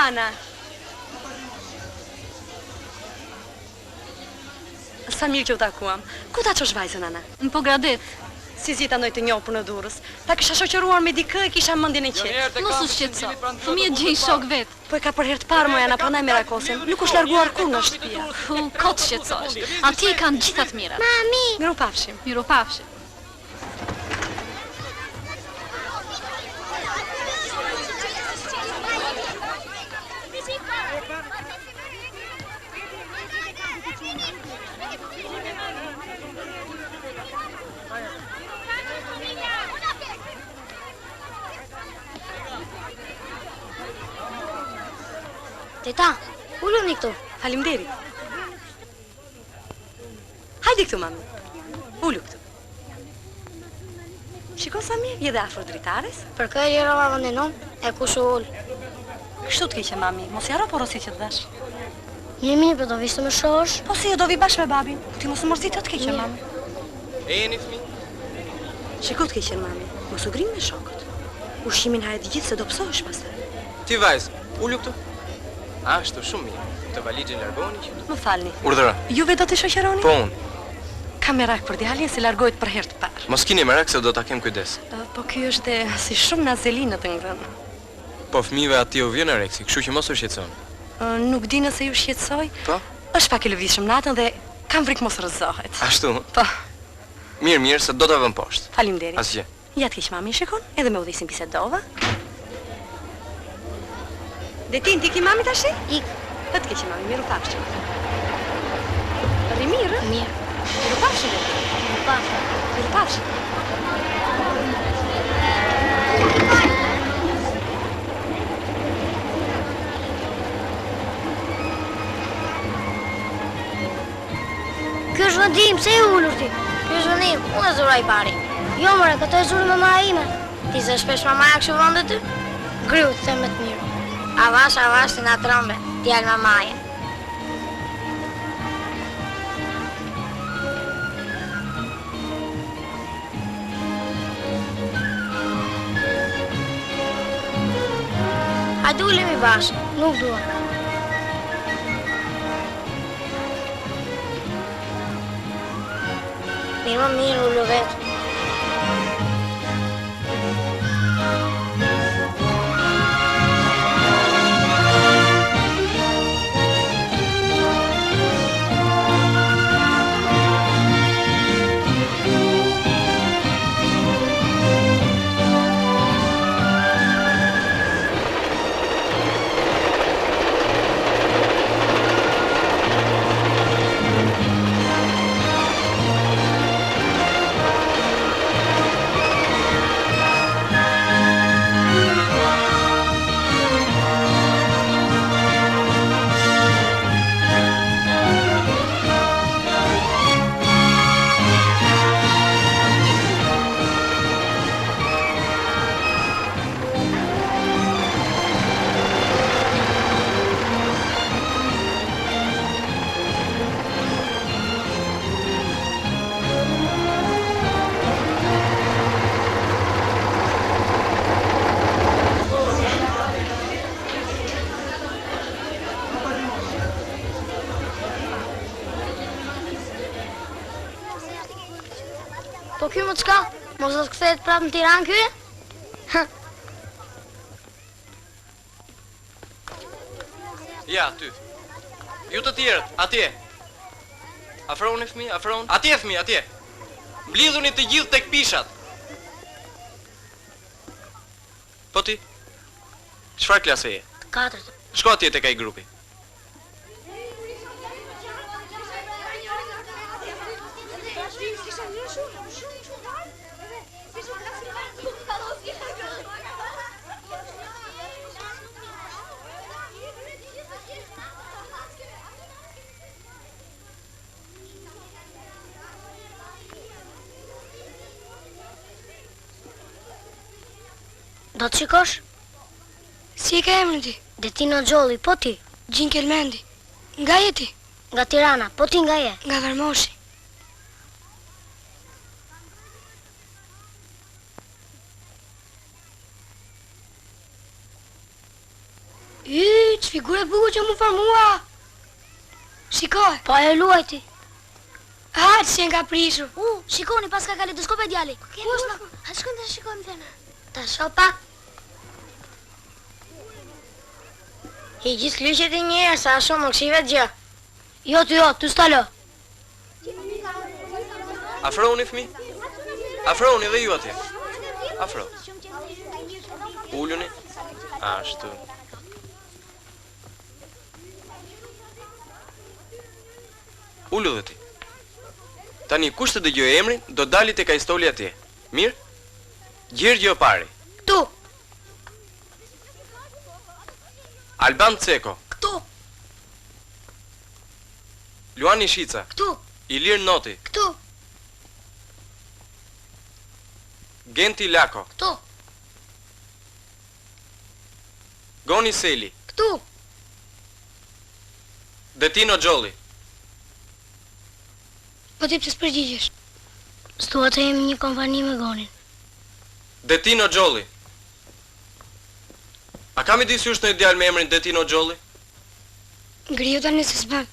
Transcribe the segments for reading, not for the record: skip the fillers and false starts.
Ana. Sa mirë që u takuam. Ku ta qosh vajzën, Ana? Në Pogradit. Si zjeta ndoj të njohur për në Durrës. Ta kisha shoqëruar me dikë e kisha mendjen e qetë. Mos u shqetëso. Fëmijët gjejnë shok vet. Po e ka për herë të parë moja, Ana, prandaj merakosen. Nuk është larguar kur nga shtëpia. Kot shqetësosh. Atje kanë gjitha të mirat. Mami. Miropafshim. Miropafshim. Teta, ulluni këtu. Faleminderit. Hajde këtu, mami. Ullu këtu. Shiko sa mirë, je dhe afër dritares? Për kë e rova vëndin unë, e kush u ull. Kështu të keqe, mami. Mos jaro porosit që të dash. Mirë, për do vishtë më shosh. Po si, do vi bashkë me babin. Ti mos u mërzit të keqe, mami. E jeni fëmi? Shiko të keqe, mami. Mos u grim me shokët. Ushqimin hajde gjithë se do psohesh pastaj. Ti vajzë, ullu këtu. Ashtu, shumë mirë. Të valigjin largoni që... Më falni. Urdhëra. Juve do të shoqëroni? Po unë. Kam merak për djalin se largohet për herë të parë. Mos keni merak se do ta kem kujdes. Po ky është si shumë nazelinë të ngrënë. Po fëmijëve atje u vjen reksi, kështu që mos u shqetësoni. Nuk di nëse ju shqetësoj. Po? Është pak e lëvizshëm natën dhe kam frikë mos rrëzohet. Ashtu? Po. Mirë, se do ta vëm poshtë. Faleminderit. Asgjë. Ja të keq mami, shikon, edhe me udhësin bisedova. Detin, ti ki mami tash? Ik. Të keq mami, mirupafshim. Rri mirë? Mirë. Mirupafshim. Mirupafshim. Ky është vendim, se e ullur ti? Ky është vendim, unë e zura i pari. Jo, mëre, këto e zurë mama ime. Ti se shpesh mamaja kështu vëndet ty? Griu, të them me të mirë. Avash, të nga trombe, t'jallë mamaja. Hajde ulemi bashkë, nuk dua. Mirë, ullu vetë. Po ky më çka? Mos do të kthehet prapë në Tiranë ky? Ja, ty. Ju të tjerët, atje. Afroni fëmijë, afroni. Atje fëmijë, atje. Mblidhuni të gjithë tek pishat. Po ti? Çfarë klase je? Katërt. Shko atje tek ai grupi. Do të shikosh? Si e ka emrin ti? Detino Gjolli, po ti? Gjin Kelmendi. Nga je ti? Nga Tirana, po ti nga je? Nga Varmoshi. Që figure bukur që mu formua. Shikoj. Po e luajti. Hajtë që nga prishur. Shikoni pas ka kaleidoskop e djali. Ku është na? Ha shkojmë të shikojmë thënë. Ta shoh pak. I gjithë klyqet e njerë, sa shumë më kshive gjë. Jo, ty stalo. Afroni fëmi. Afroni dhe ju atje. Afro. Ulluni. Ashtu. Ullu dhe ti. Tani kush të dëgjoj emrin, do dalit e ka istoli atje. Mirë? Gjirgjo pari. Këtu. Alban Ceko. Këtu. Luani Shica. Këtu. Ilir Noti. Këtu. Genti Lako. Këtu. Goni Seli. Këtu. Detino Gjolli. Po ti pse s'përgjigjesh? S'tua të jemi një kompani me Gonin. Detino Gjolli. A kam I disi është në djalë me emrin Detino Gjolli? Ngriu tani se s'bën.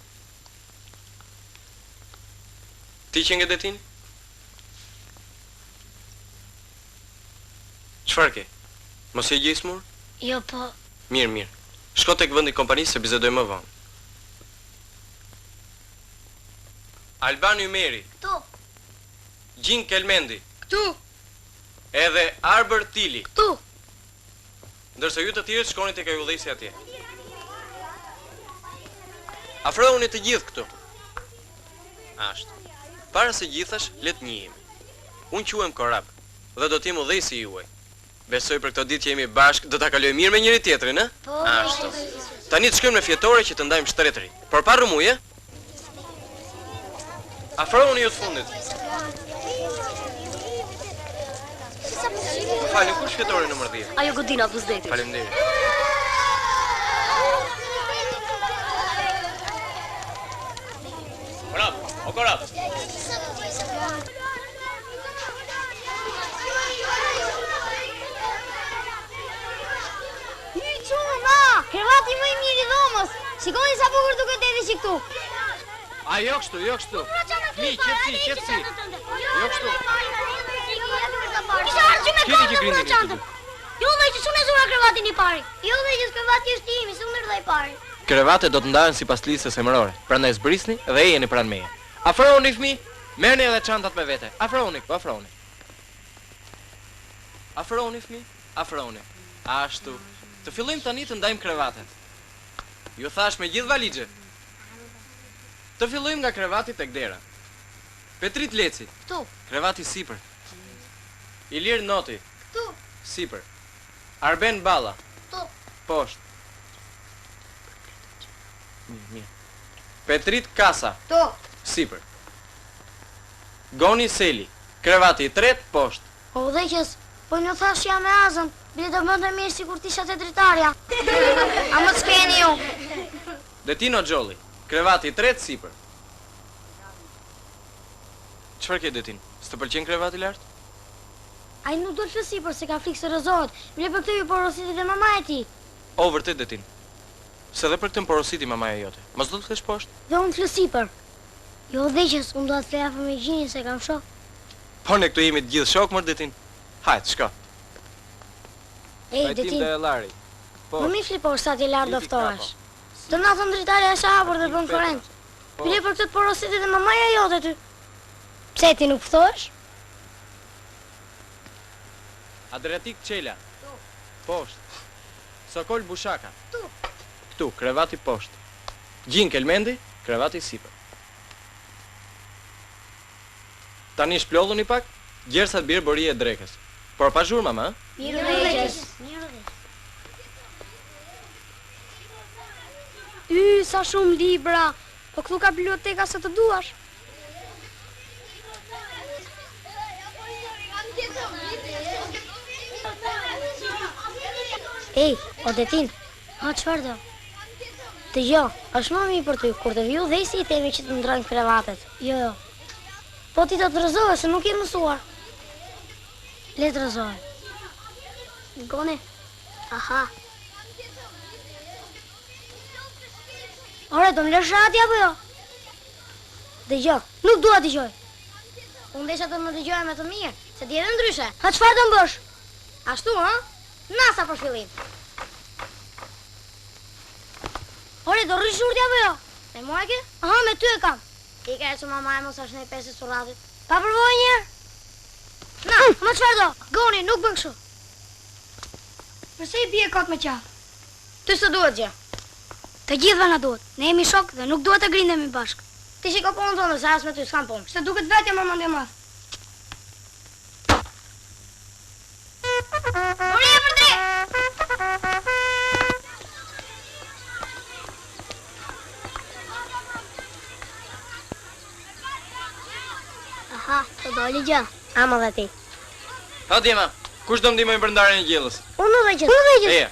Ti që nge Detini? Qfar ke? Mos je gjismur? Jo, po... Mirë. Shko tek vendi kompanisë se bizedoj më vonë. Alban Ymeri. Këtu. Gjin Kelmendi. Këtu. Edhe Arber Tili. Këtu. Ndërsa ju të tjerët shkoni tek ai udhëheqësi atje. Afrohuni të gjithë këtu. Ashtu. Para se gjithash, le të njihemi. Unë quhem Korab dhe do t'jem udhëheqësi juaj. Besoj për këto ditë që jemi bashkë do ta kalojmë mirë me njëri tjetrin, ë? Po. Ashtu. Tani të shkojmë në fjetore që të ndajmë shtretëri. Por pa rrëmuj, ë? Afrohuni ju të fundit. Falë, kush fjetore nëmër 10? Ajo Godina Buzdeti. Faleminderit. Korab, o Korab. Krevati më I mirë I dhomës. Shikoni sa bukur duket edhe që këtu. A jo kështu. Fli, qetësi. Jo kështu. Kisha ardhur me Keni që kohë grindin në çantën. Jo dhe që s'unë zura krevatin I pari. Jo dhe që krevati është imi, s'unë erdha I pari. Krevatet do të ndahen sipas listës emërore. Prandaj zbrisni dhe jeni pranë meje. Afrohuni fëmi, merrni edhe çantat me vete. Afrohuni. Afrohuni fëmi, afrohuni. Ashtu. Të fillojmë tani të ndajmë krevatet. Ju thash me gjithë valixhe. Të fillojmë nga krevati tek dera. Petrit Leci. Këtu. Krevati sipër. Ilir Noti. Këtu. Sipër. Arben Balla. Këtu. Poshtë. Mirë. Petrit Kasa. Këtu. Sipër. Goni Seli. Krevati I tretë poshtë. O udhëheqës, po në thash jam me azën. Bile do mëndë mirë si kur tisha të dritarja. A më s'keni ju. Detino Gjolli. Krevati I tretë sipër. Çfarë ke Detin? S'të pëlqen krevati lart? A I nuk do të sipër se ka frikë se rëzohet. Bile për këtë ju porositit dhe mama e ti. O, vërtet Detin. Se dhe për këtë më porositi mamaja jote. Mos do të flesh poshtë? Dhe unë të sipër. Jo udhëheqës, unë do të fleja për me gjinin se kam shok. Po ne këtu jemi të gjithë shok, mor Detin. Hajt, shko. Ej, Detin, Lari. Po. më mi fli por sa ti lartë doftohesh. Të na thënë dritarja është hapur dhe bën korrent. Bile për këtë porositit dhe mamaja jote ty. Pse ti nuk thosh? Adriatik Qela. Poshtë. Sokol Bushaka. Tu. Këtu, krevati poshtë. Gjin Kelmendi, krevati sipër. Tani shplolluni pak, gjersat birë bëri e drekës. Por pa zhurmë, mama, Mirë udhëheqës. Sa shumë libra. Po këtu ka biblioteka se të duash. Ej, o Detin. Ha, çfarë do? Të jo, është më mirë për ty, kur të viju dhe I themi që të ndrojnë krevatet. Jo. Po ti do të rëzohet se nuk je mësuar. Le të rëzohet. Gone. Aha. Ore, do më lësh rati apo jo? Dëgjoj, nuk dua dëgjoj. Unë desha të më dëgjoj me të mirë, se ti edhe ndryshe. Ha çfarë do më bësh? Ashtu, ha? Nasa për fillim. Ore, do rrish urti apo jo? Me mua e ke? Aha, me ty e kam. Ti ka e që mama e mos është në i pesë suratit. Pa përvoj njerë? Na, më çfarë do? Goni, nuk bën kështu. Përse i bie kot me qafë? Ty së duhet gjë. Të gjithëve na duhet. Ne jemi shok dhe nuk duhet të grindemi bashkë. Ti shiko punën tonë, se as me ty s'kam punë. Se duket vetja më mendje madh. Uria për drejt! Aha, të doli gjë. Ama dhe ti. Ha Djema, kush do më ndihmoj për ndarjen e gjellës? Unë dhe gjë. Eja.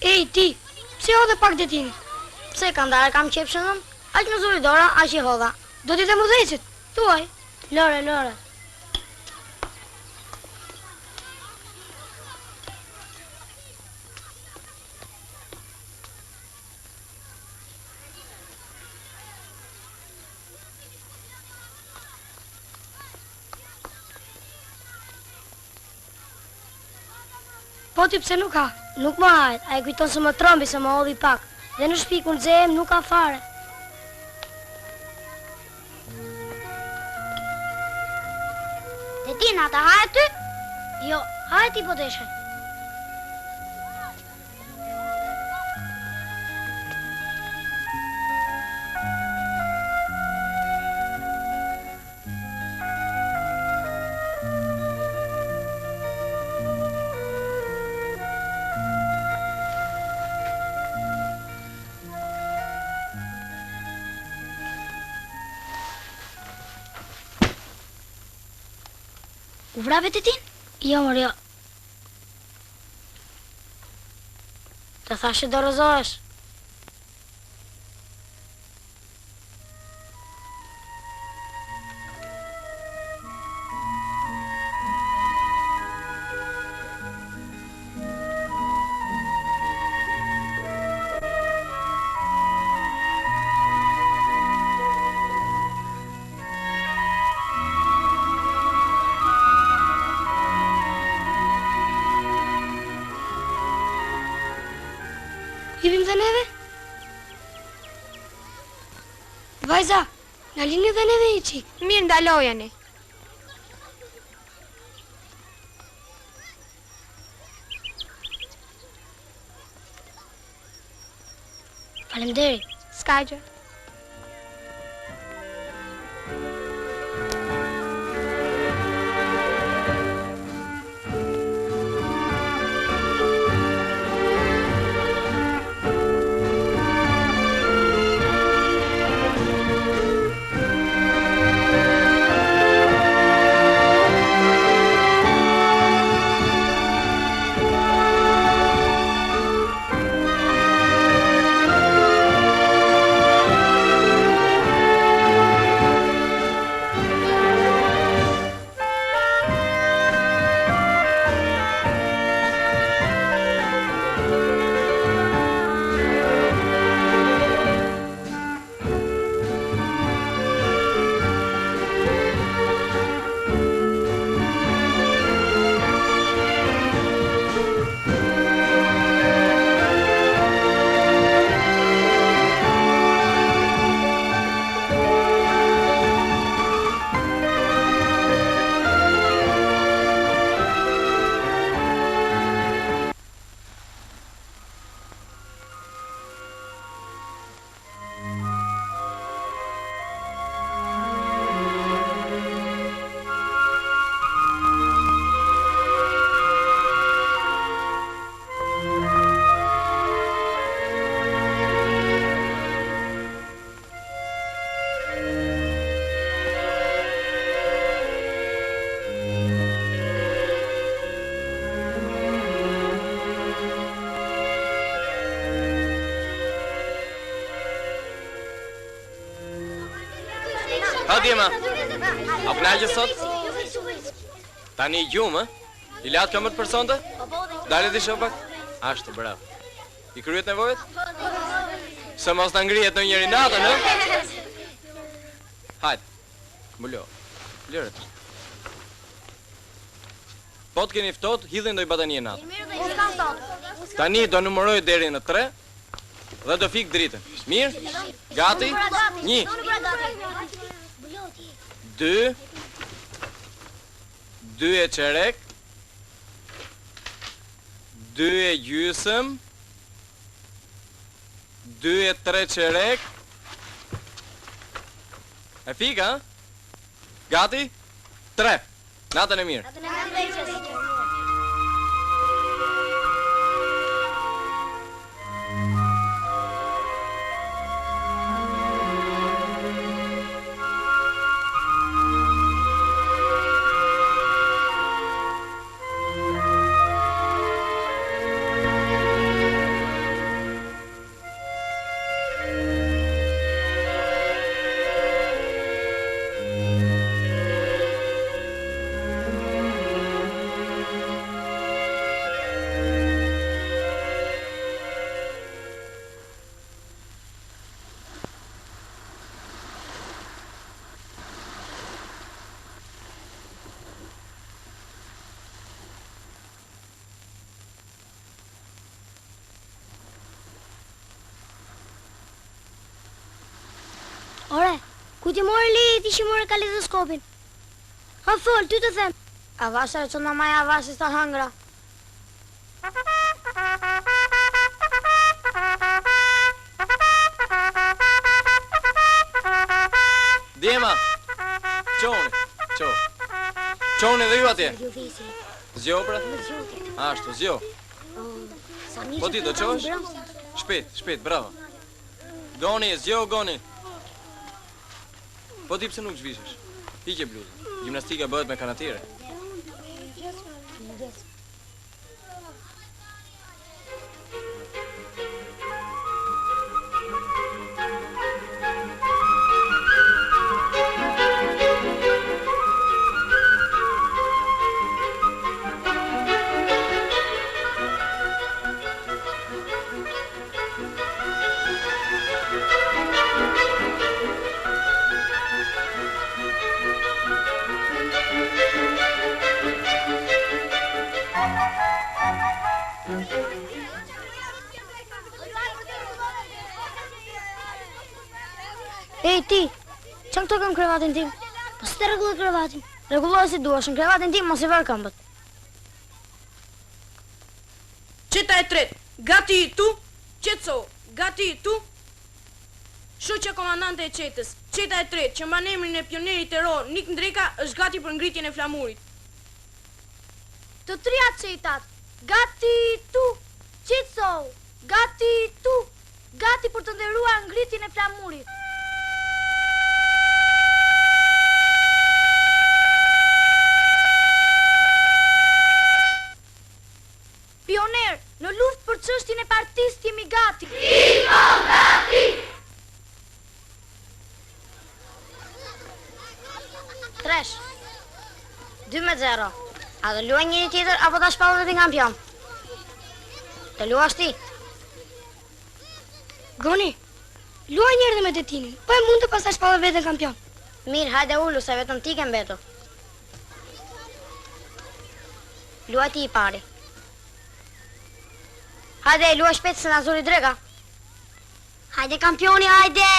Ej, ti, pse hodhe pak detini? Pse ka ndarë kam qep shënëm? Aq më zuri dora, aq i hodha. Do t'i të mudhecit, tuaj. Lore. Po ti pse nuk ha? Nuk më hajt, a e kujton se më trombi se më hodhi pak. Dhe në shtëpi kur nxehem nuk ka fare. Dhe ti na ta hahet ty? Jo, hahet ti po deshe. U vrave të tin? Jo, mërë, jo. Të thashe do rëzohesh. Hipim dhe neve? Vajza, na lini dhe neve i qik. Mirë ndalojeni. Faleminderit. S'ka gjë. Ha Dima. A knaqës sot? Tani gjumë, I latë këmbët për sonte? Dale di shopak? Ashtu, bravo. I kryet nevojët? Se mos të ngrijet në njëri natën, në? Hajde, mbulo, lërët. Po të keni ftot, hidhin do I bata një natë. Tani do numëroj deri në 3 dhe do fik dritën. Mirë? Gati? 1 2 2 e qerek 2 e gjysëm 2 e 3 qerek. E fik, ha? Gati? 3. Natën e mirë. Ore, ku ti mori leje ti që mori kaleidoskopin? Ha fol, ty të them. A vasër që në maja vasës të hangra. Djema, qoni dhe ju atje. Zjo, pra? Ashtu, zjo. Po ti do qosh? Shpet, bravo. Goni, zjo, goni. Po ti pse nuk zhvishesh? Hiqe bluzën. Gjimnastika bëhet me kanatire. Ej ti, që këto kam krevatin tim? Po si të regulloj krevatin? Regulloj si duash, në krevatin tim mos I vërë këmbët. Qeta e tret, gati I tu, qetso, gati I tu. Shoqja komandante e qetës, qeta e tret, që mban emrin e pionerit terror, Nik Ndreka, është gati për ngritjen e flamurit. Të trija qetat, gati tu, qetso, gati tu, gati për të nderuar ngritjen e flamurit. Pioner, në luftë për çështjen e partisë jemi gati. Gati! 3 2-0. A do luaj njëri tjetër apo ta shpallën vetë kampion? Të luash ti. Goni, luaj njërë dhe me Detinin, po e mund të pas ta shpallën vetë kampion. Mirë, hajde ullu se vetëm ti ke mbetur. Luaj ti I pari. Hajde, luaj shpejt se na zuri drega. Hajde kampioni, hajde!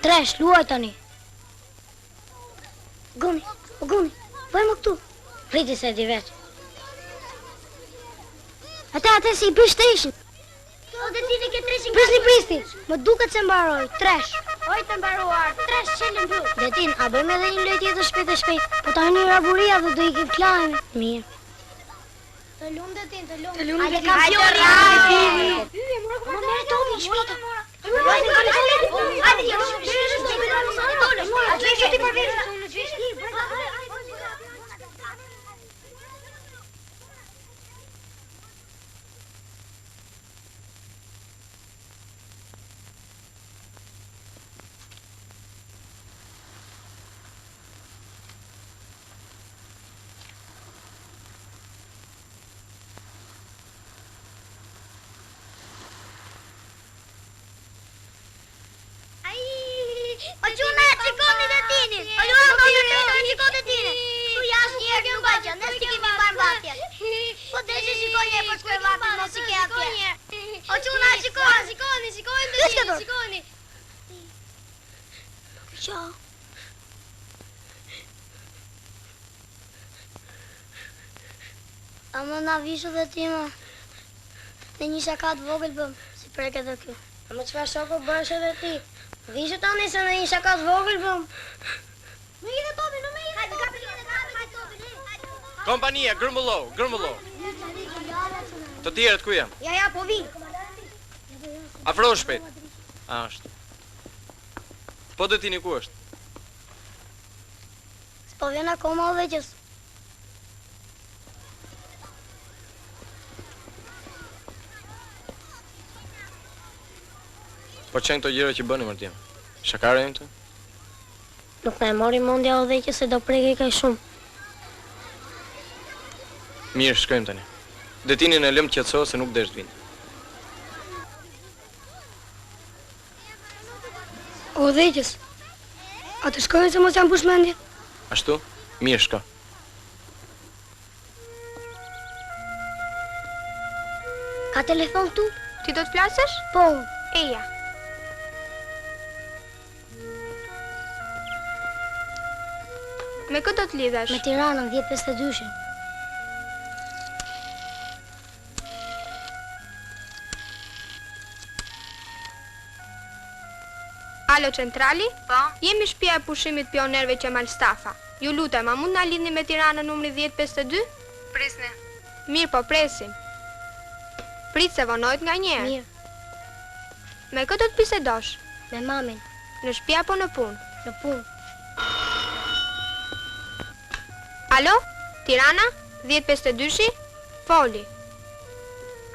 Tresh, luaj tani. Goni, bëj më këtu. Priti se di veç. Ate si I bësh treshin. O, Detini ke treshin. Prisni, më duket se mbaroj. Tresh. Oj të mbaruar, 3 qelën blu. Detin, a bëjmë edhe një lojtje të shpejt e shpejt? Po ta një raburia dhe do i kim klajme. Mirë. Të lumë Detin, të lumë. Hajde kampioni. Më merë topi, shpejta. O quna, qikoni Detinin! O Luanda, qikoni Detinin! Tu jashtë njerë nuk bëgjë, ne s'ki kemi marrë vatje. Po të që shikoj njerë për shkuar vatje, mos i ke atje. O quna, shikoni Detinin, shikoni! Ciao. A më na vishu dhe ti më. Në një shakat vogël bëm, si preke dhe kjo. A më qëfar shoko bësh edhe ti? Vishu tani se në një shakat vogël bëm. Më i dhe topi, në me i dhe topi! Kompania, grëmbullo. Të tjerët ku jam? Ja, po vi. Afro shpejt. Ashtë. Po Detini ku është? S'po vjen akoma o veqës. Po qenë këto gjëra që bëni Martin? Shakare jam të? Nuk na e mori mendja o veqës se do preke kaj shumë. Mirë, shkojmë tani. Detinin e lëm qetëso se nuk desh të vinë. O veqës, a të shkojnë se mos janë push mendje? Ashtu? Mirë, shko. Ka telefon këtu? Ti do të flasësh? Po, Eja. Me këtë do të lidhesh? me Tiranën 1052-shin. Alo centrali? Po? Jemi shtëpia e pushimit pionerëve Qemal Stafa. Ju lutem, a mund na lidhni me Tiranën numri 1052? Prisni. Mirë, po presim. Prit se vonojt nga njerë. Mirë, Me këtë do të bisedosh? me mamin, Në shtëpi apo në punë? në punë. Alo? Tirana? 1052-shi? Foli.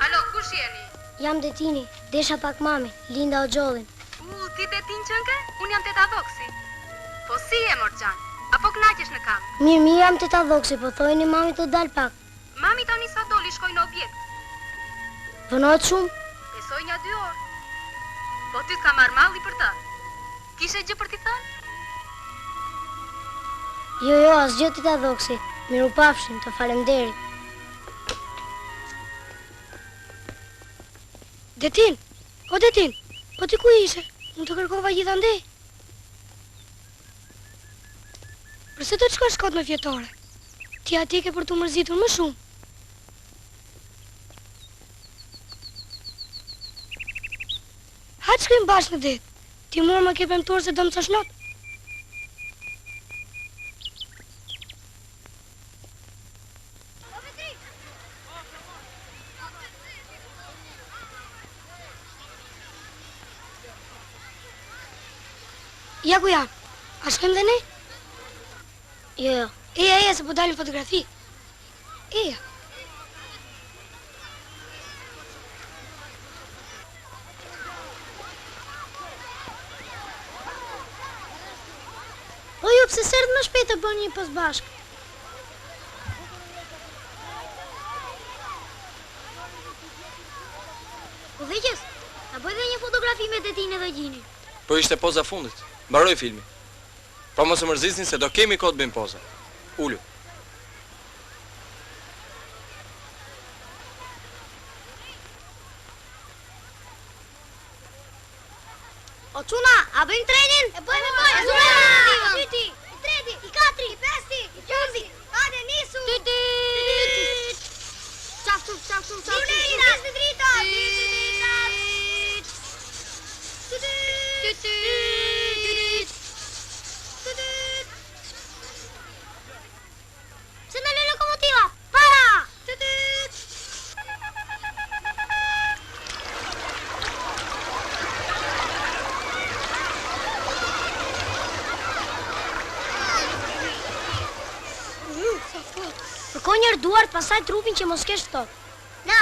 Alo, kush jeni? Jam Detini, desha pak mamin, Linda o Gjollin. Ti Detin qënke? Unë jam Teta Dhoksi. Po si e Morxhan? Apo knaqesh në kam? Mirë, jam Teta Dhoksi, po thojni mami të dal pak. Mami tani sa doli shkoj në objekt. Vënohet shumë? Besoj një 2 orë. Po ty t'ka marrë malli për të. Kishe gjë për t'i thënë? Jo, asgjë Teta Dhoksi. Miru pafshim, të falemderit. Detin, o Detin, po ti ku ishe? Unë të kërkova gjithandej. Përse të shkosh kot me fjetore? Ti ati ke për të mërzitur më shumë. Hajtë shkojmë bashkë në det. Ti mua më ke premtuar se do më çosh not. Ja ku janë? A shkojmë dhe ne? Jo. Eja, se po dalin fotografi. Eja. O jo, pse sërdë më shpejt të bën një pos bashkë? Po veqës, a bëj dhe një fotografi me Detin edhe Gjinin. Po ishte poza fundit. Mbaroj filmi. Po mos e mërzisni se do kemi kohë të bëjmë poza. Ulu. O quna, a bëjmë trenin? E bëjmë, I treti, I katri, I pesti, I gjëndi. Hajde, nisu. Qaftu. Drita, drita. Shko njërë duart, pasaj trupin që mos kesh tot. Na,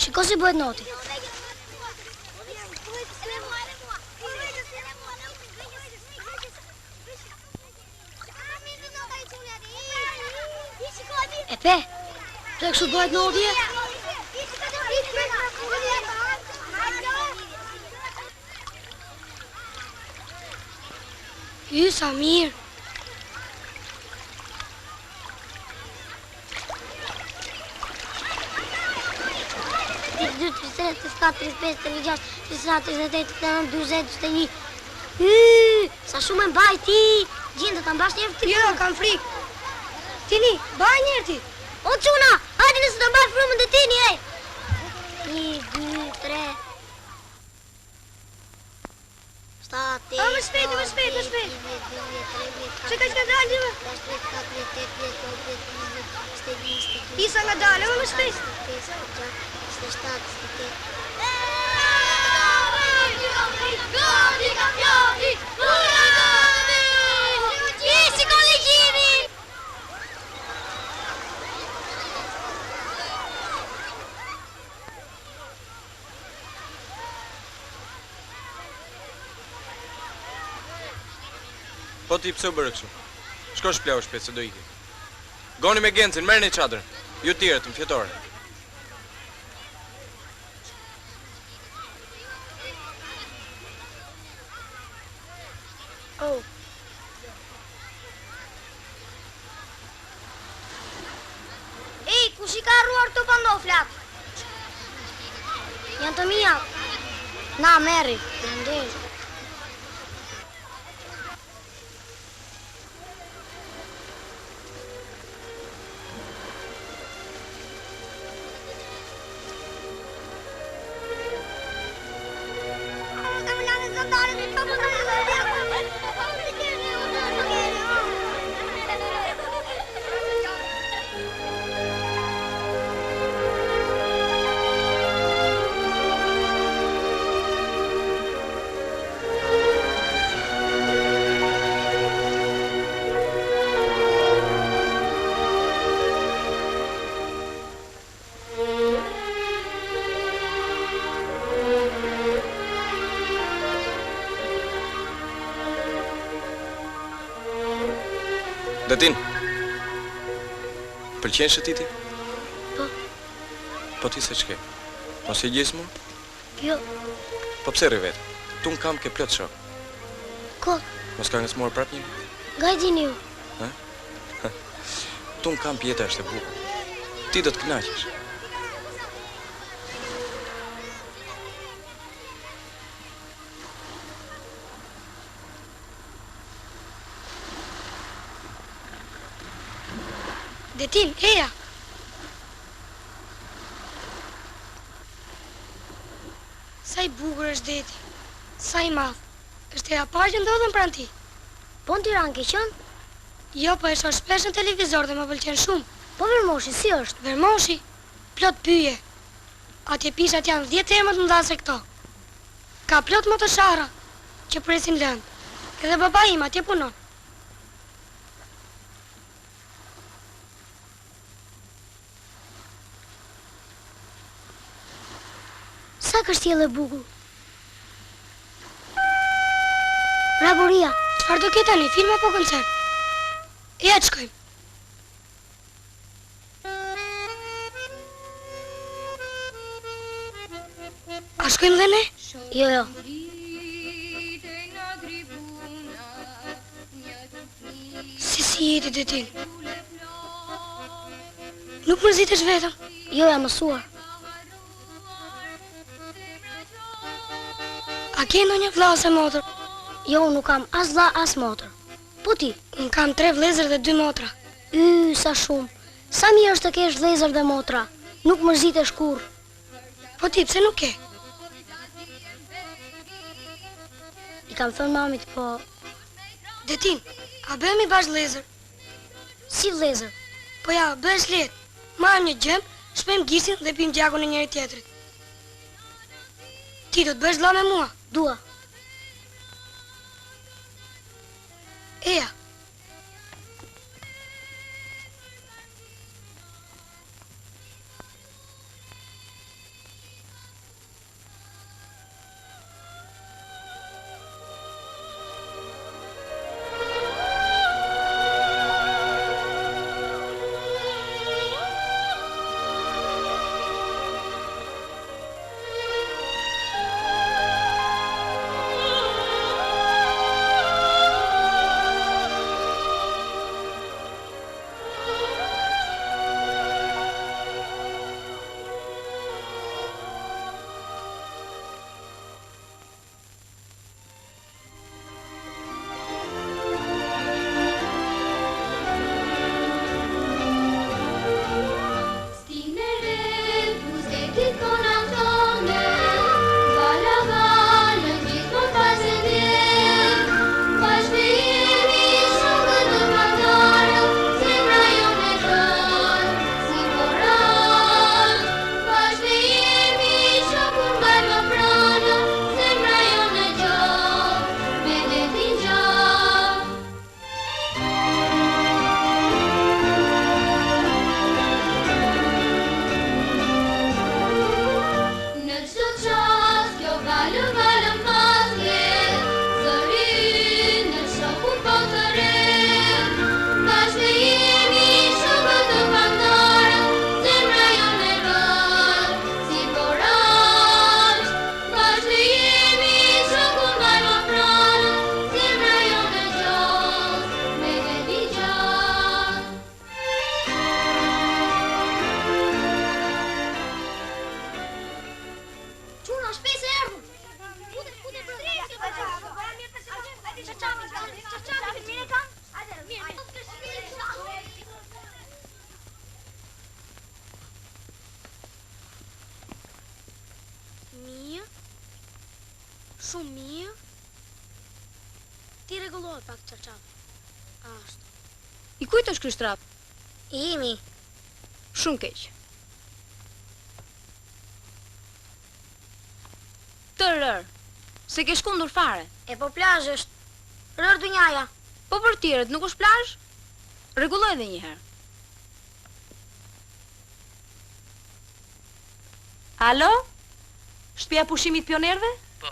Shiko si bëhet noti. E pe, pse kështu bëhet notje? Sa mirë. Sa shumë e mbaj ti, gjindë të mbash njërë ti. Jo, kam frikë. Tini, baj njërë ti. O quna, hajde nëse të mbaj frumën dhe tini, e. 1, 2, 3. 7, 8, më shpejt. 9, 10, 11, 12, 13, 14, Që ka që ka dalë, më? 15, 16, 17, 18, 19, Isa nga dalë, më shpejt. 27, 28. Po ti pse u bërë kështu? Shko shplau shpejt se do iki. Goni me Gencin, merrni çadrën. Ju tjerët në fjetore. Oh. Ej, kush I ka arruar të pantoflat? Janë të mia. Na, merri. Faleminderit. Detin, pëlqen shëtiti? Po. Po ti se ç'ke? Mos e gjesë mu? Jo, Po pse rri vetë? Tu në kam ke plot shok. ko, Mos ka ngësmuar prap një? nga I dini ju? Tu në kam pjeta është e bukur. Ti do të kënaqesh. Detin, eja. Sa I bukur është deti. Sa I madh. Është hera parë që ndodhen pranë ti. Po në Tiranë ke qënë? Jo, po e shoh shpesh në televizor dhe më pëlqen shumë. Po Vermoshi, si është? Vermoshi, plot pyje. Atje pishat janë 10 herë më të mëdha se këto. Ka plot motoshara që presin lëndë. Edhe baba im atje punon. Sa kështjellë e bukur. Raboria. Çfarë do ketë tani, film apo koncert? Ja të shkojmë. A shkojmë dhe ne? Jo, jo. Si jeti Detin? Nuk mërzitesh vetëm? Jo, jam mësuar. A ke ndonjë vëlla ose motër? Jo, unë nuk kam as vlla as motër. Po ti? Unë kam 3 vëllezër dhe 2 motra. Sa shumë. Sa mirë është të kesh vëllezër dhe motra. Nuk mërzitesh kurrë. Po ti, pse nuk ke? I kam thënë mamit, po Detin, a bëhemi bashkë vëllezër? si vëllezër. Po ja, bëhesh lehtë. Marrim një gjëm, shpejm gisin dhe pim gjakun e njëri tjetrit. Ti do të bësh vëlla me mua? Dua. Eja. Mirë. Shumë mirë. Ti rregullohet pak çarçapi. Ashtu. I kujt është ky shtrap? Imi. Shumë keq. Të rër. Se ke shkundur fare. E po plazh është. Rër dunjaja. Po për tjerët nuk është plazh? Rregulloj edhe një herë. Alo? Shtëpia pushimit pionerëve? Po.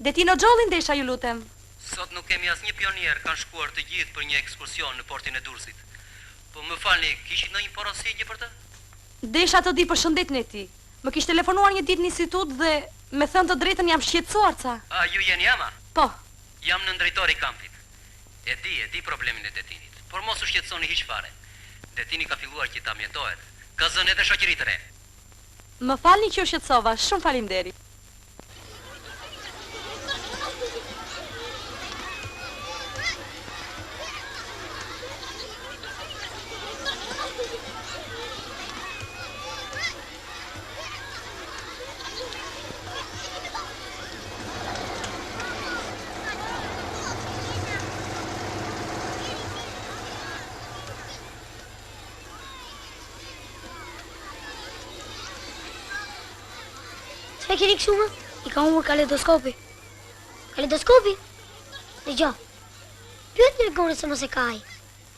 Detino Xholli ndesha, ju lutem. Sot nuk kemi asnjë pionier, kanë shkuar të gjithë për një ekskursion në portin e Durrësit. Po më falni, kishit ndonjë porositje për të? Desha të di përshëndetjen e tij. Më kishte telefonuar një ditë në institut dhe me thënë të drejtën jam shqetësuar ca. A ju jeni ama? Po. Jam në drejtori i kampit. E di problemin e Detinit, por mos u shqetësoni hiç fare. Detini ka filluar që ta mjetohet. Ka zënë edhe shoqëri të re. Më falni që u shqetësova, shumë faleminderit. Çfarë keni këtu më? I ka humbur kaleidoskopi. Kaleidoskopi? Dëgjoj. Pyet në gorë se mos e ka ai.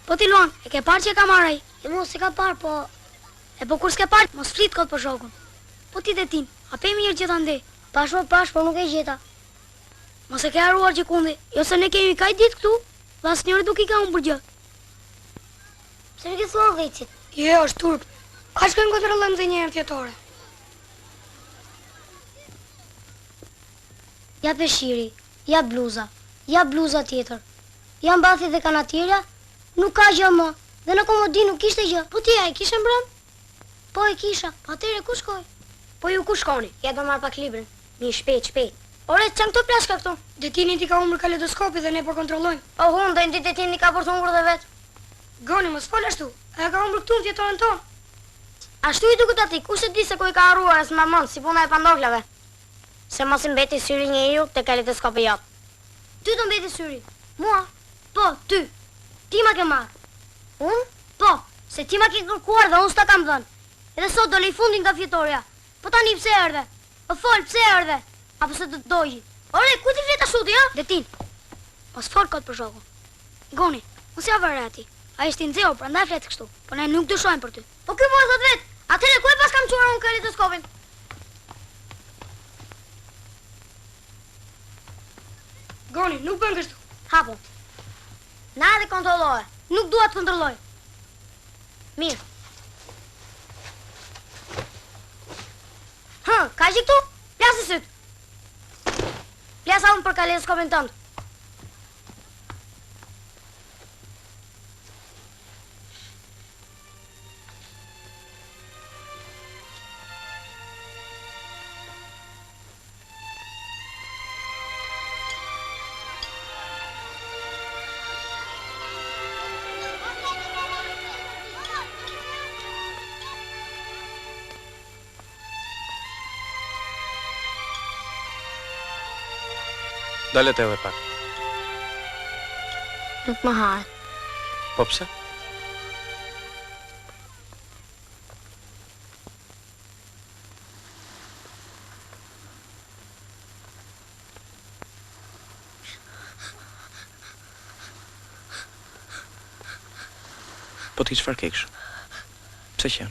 Po ti Luan, e ke parë që e ka marrë ai? E mos e ka parë, po... E po kur s'ke parë, mos flit kot për shokun. Po ti Detin, a pe mirë gjithande? Pash, por nuk e gjeta. Mos e ke haruar gjikundi, jo se ne kemi kaj ditë këtu, dhe asnjëri nuk i ka humbur gjë. Pse nuk i thua Vecit? Jo, është turp. A shkojmë kontrollojmë dhe një herë tjetore. Ja peshiri, ja bluza tjetër. Ja mbathi dhe kanatierja, nuk ka gjë më. Dhe në komodin nuk kishte gjë. Po ti a i kishe mbrëm? Po e kisha. Po atëre ku shkoj? Po ju ku shkoni? Ja do marr pak librin. Mi shpejt. Ore, çan këto plashka këtu? Detini ti ka humbur kaleidoskopi dhe ne po kontrollojmë. Po hundën ti Detini ka për të humbur dhe vet. Goni mos fol ashtu. Ai ka humbur këtu në tjetoren ton. Ashtu i duket atij, kush e di se ku i ka harruar as mamon, si puna e pandoklave. Se mos i mbeti syri njeriu te kaleidoskopi jot. Ty do mbeti syri. Mua? Po, ty. Ti ma ke marr. Unë? Po, se ti ma ke kërkuar dhe unë s'ta kam dhënë. Edhe sot do lej fundin nga fjetorja. Po tani pse erdhe? O fol, pse erdhe? Apo se të dojë? Ore, ku ti vlet ashtu ti, ha? Detin. Mos fol kot për shokun. Goni, mos ja vëre ati. Ai është i nxehur, prandaj flet kështu. Po ne nuk dyshojmë për ty. Po ky mos thot vet. Atëre ku e pas kam çuar unë kalitoskopin? Goni, nuk bën kështu. Hapo. Na edhe kontrolloje. Nuk dua të kontrolloj. Mirë. Ka që këtu? Plasë syt. Plasa unë për kaletoskopin tënd. Dalet edhe pak. Nuk më hajë. Po pse? Po ti çfarë ke kështu? Pse qen?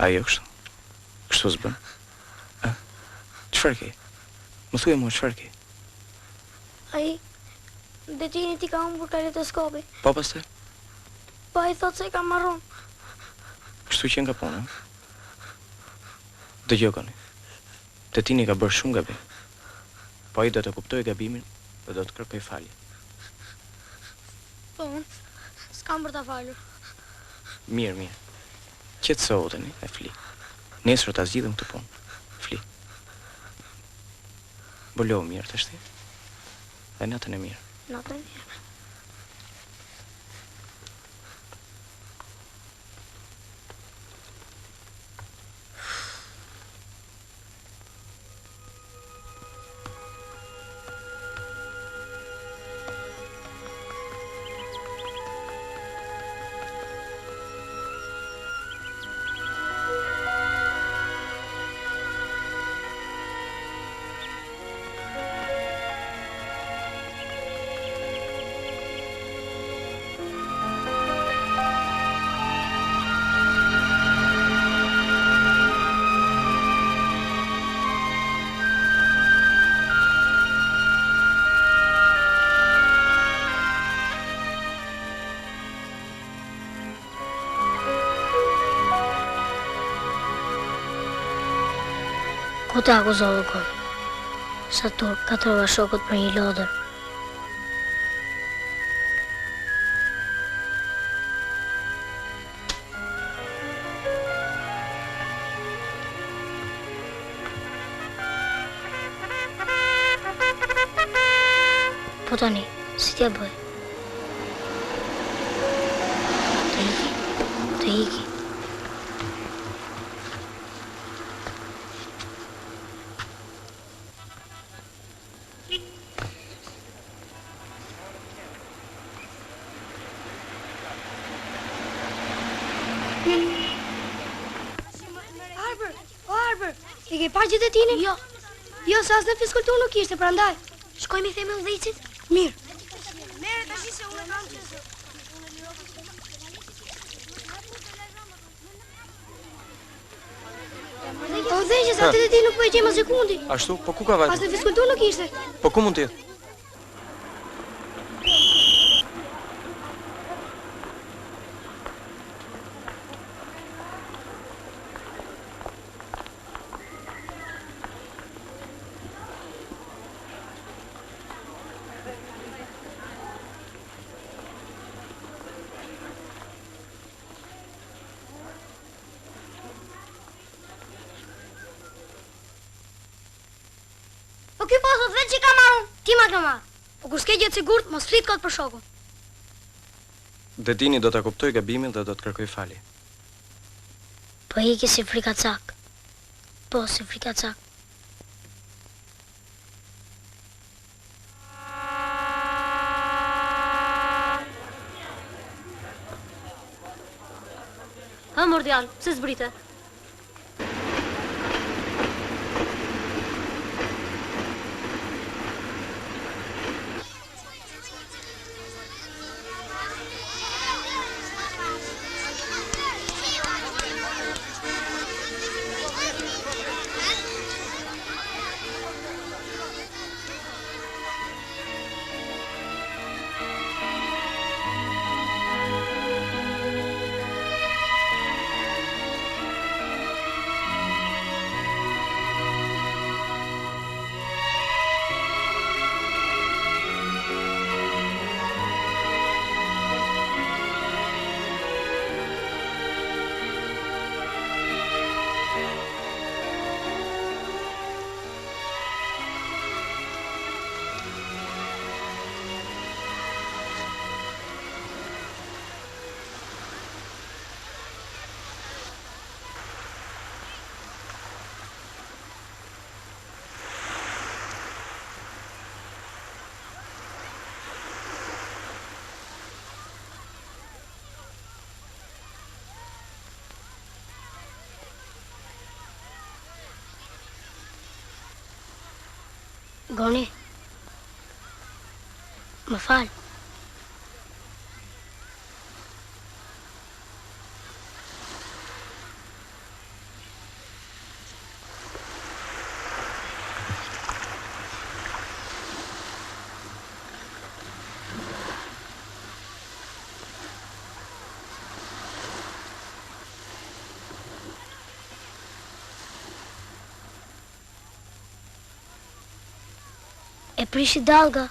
Ajo kështu. Kështu s'bën. Çfarë ke? Më thuaj mua çfarë ke? Ai, detini ti ka humbur kaletoskopi. Po pastaj? Po ai thot se ka marrun. Kështu që nga puna. Dëgjoj Goni. Detini ka bërë shumë gabim. Po ai do të kuptojë gabimin dhe do të kërkoj falje. Po, s'kam për ta falur. Mirë, mirë. Qetësohu tani, e fli. Nesër ta zgjidhim këtë punë. Fli. Bëllohu mirë të shti. Dhe natën e mirë. Natën e mirë. Ku të akuzove Goni? Satur ka trova shokut për një lodër. Po tani, si t'ja bëj? Të iki. E ke parë gjithë tinin? Jo. Jo, sa as në fiskultur nuk ishte, prandaj. Shkojmë i themi udhëhecit? Mirë. Mere tash se unë kam qenë. Po udhëheqës atë ti nuk po e gjej më sekundi. Ashtu? Po ku ka As vajtur? në fiskultur nuk ishte. Po ku mund të jetë? Po ky po thot vetë që ka marrun. Ti ma ke marrë. Po kur s'ke gjë të sigurt, mos flit kot për shokun. Detini do ta kuptoj gabimin dhe do të kërkoj falje. Po iki si frikacak. Po si frikacak. Mordial, pse zbrite? Goni, më fal. E prishi dalga.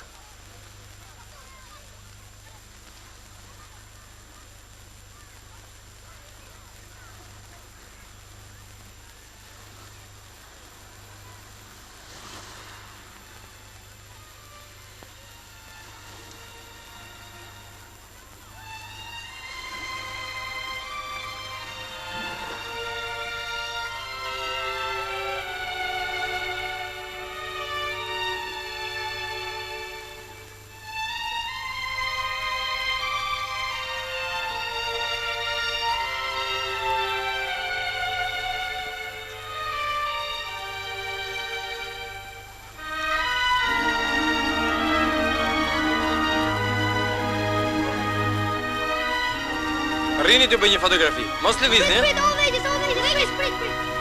Rrini të bëj një fotografi. Mos lëvizni, Prit, o vejti, prit.